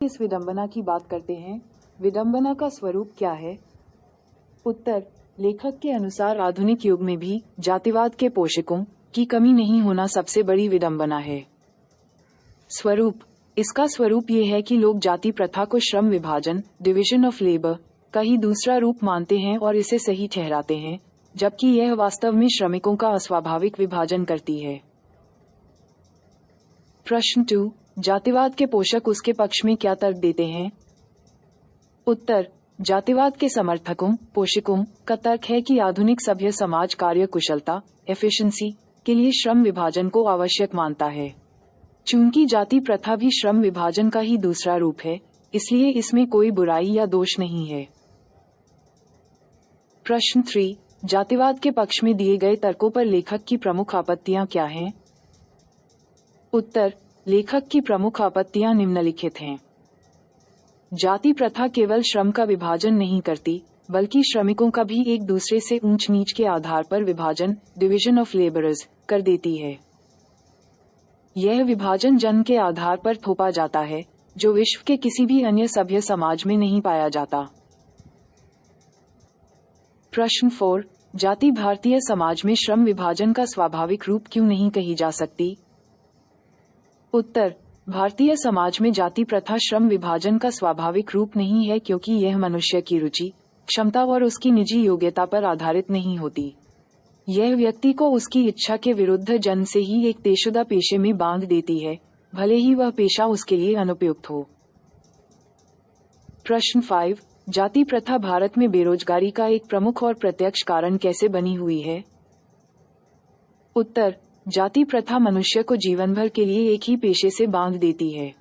इस विडंबना की बात करते हैं। विडंबना का स्वरूप क्या है? उत्तर, लेखक के अनुसार आधुनिक युग में भी जातिवाद के पोषकों की कमी नहीं होना सबसे बड़ी विडंबना है। स्वरूप, इसका स्वरूप ये है कि लोग जाति प्रथा को श्रम विभाजन, डिवीजन ऑफ लेबर, का ही दूसरा रूप मानते हैं और इसे सही ठहराते हैं, जबकि यह वास्तव में श्रमिकों का अस्वाभाविक विभाजन करती है। प्रश्न 2, जातिवाद के पोषक उसके पक्ष में क्या तर्क देते हैं? उत्तर, जातिवाद के समर्थकों, पोषकों का तर्क है कि आधुनिक सभ्य समाज कार्य कुशलता, एफिशिएंसी के लिए श्रम विभाजन को आवश्यक मानता है। चूंकि जाति प्रथा भी श्रम विभाजन का ही दूसरा रूप है, इसलिए इसमें कोई बुराई या दोष नहीं है। प्रश्न 3, जातिवाद के पक्ष में दिए गए तर्कों पर लेखक की प्रमुख आपत्तियां क्या हैं? उत्तर, लेखक की प्रमुख आपत्तियां निम्नलिखित हैं। जाति प्रथा केवल श्रम का विभाजन नहीं करती, बल्कि श्रमिकों का भी एक दूसरे से ऊंच नीच के आधार पर विभाजन, डिवीजन ऑफ लेबरर्स, कर देती है। यह विभाजन जन्म के आधार पर थोपा जाता है, जो विश्व के किसी भी अन्य सभ्य समाज में नहीं पाया जाता। प्रश्न 4, जाति भारतीय समाज में श्रम विभाजन का स्वाभाविक रूप क्यों नहीं कही जा सकती? उत्तर, भारतीय समाज में जाति प्रथा श्रम विभाजन का स्वाभाविक रूप नहीं है, क्योंकि यह मनुष्य की रुचि, क्षमता और उसकी निजी योग्यता पर आधारित नहीं होती। यह व्यक्ति को उसकी इच्छा के विरुद्ध जन्म से ही एक पेशेदा पेशे में बांध देती है, भले ही वह पेशा उसके लिए अनुपयुक्त हो। प्रश्न 5, जाति प्रथा भारत में बेरोजगारी का एक प्रमुख और प्रत्यक्ष कारण कैसे बनी हुई है? उत्तर, जाति प्रथा मनुष्य को जीवन भर के लिए एक ही पेशे से बांध देती है।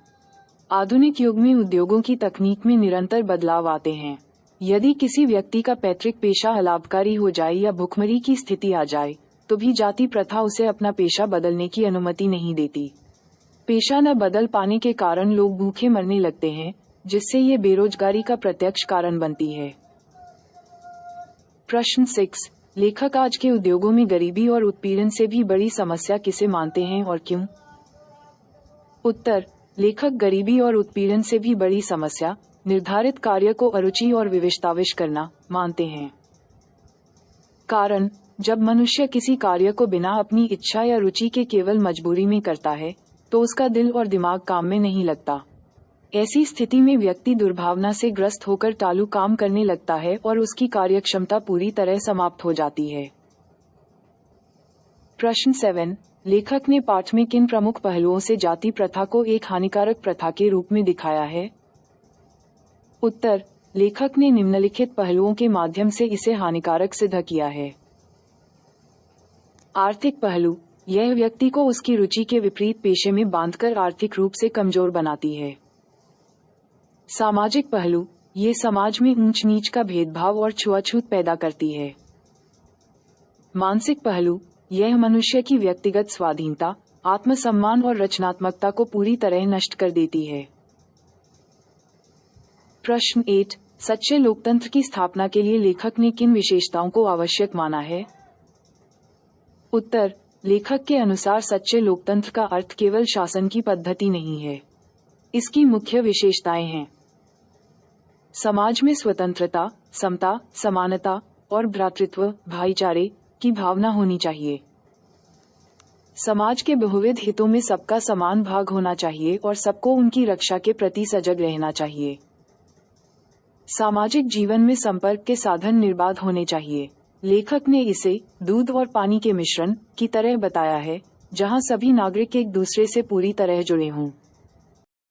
आधुनिक युग में उद्योगों की तकनीक में निरंतर बदलाव आते हैं। यदि किसी व्यक्ति का पैतृक पेशा अलाभकारी हो जाए या भुखमरी की स्थिति आ जाए, तो भी जाति प्रथा उसे अपना पेशा बदलने की अनुमति नहीं देती। पेशा न बदल पाने के कारण लोग भूखे मरने लगते हैं, जिससे ये बेरोजगारी का प्रत्यक्ष कारण बनती है। प्रश्न 6, लेखक आज के उद्योगों में गरीबी और उत्पीड़न से भी बड़ी समस्या किसे मानते हैं और क्यों? उत्तर, लेखक गरीबी और उत्पीड़न से भी बड़ी समस्या निर्धारित कार्य को अरुचि और विविष्टाविश करना मानते हैं। कारण, जब मनुष्य किसी कार्य को बिना अपनी इच्छा या रुचि के केवल मजबूरी में करता है, तो उसका दिल और दिमाग काम में नहीं लगता। ऐसी स्थिति में व्यक्ति दुर्भावना से ग्रस्त होकर टालू काम करने लगता है और उसकी कार्यक्षमता पूरी तरह समाप्त हो जाती है। प्रश्न 7, लेखक ने पाठ में किन प्रमुख पहलुओं से जाति प्रथा को एक हानिकारक प्रथा के रूप में दिखाया है? उत्तर, लेखक ने निम्नलिखित पहलुओं के माध्यम से इसे हानिकारक सिद्ध किया है। आर्थिक पहलू, यह व्यक्ति को उसकी रुचि के विपरीत पेशे में बांधकर आर्थिक रूप से कमजोर बनाती है। सामाजिक पहलू, ये समाज में ऊंच नीच का भेदभाव और छुआछूत पैदा करती है। मानसिक पहलू, यह मनुष्य की व्यक्तिगत स्वाधीनता, आत्मसम्मान और रचनात्मकता को पूरी तरह नष्ट कर देती है। प्रश्न 8, सच्चे लोकतंत्र की स्थापना के लिए लेखक ने किन विशेषताओं को आवश्यक माना है? उत्तर, लेखक के अनुसार सच्चे लोकतंत्र का अर्थ केवल शासन की पद्धति नहीं है। इसकी मुख्य विशेषताएं हैं। समाज में स्वतंत्रता, समता, समानता और भ्रातृत्व, भाईचारे की भावना होनी चाहिए। समाज के बहुविध हितों में सबका समान भाग होना चाहिए और सबको उनकी रक्षा के प्रति सजग रहना चाहिए। सामाजिक जीवन में संपर्क के साधन निर्बाध होने चाहिए। लेखक ने इसे दूध और पानी के मिश्रण की तरह बताया है, जहां सभी नागरिक एक दूसरे से पूरी तरह जुड़े हों।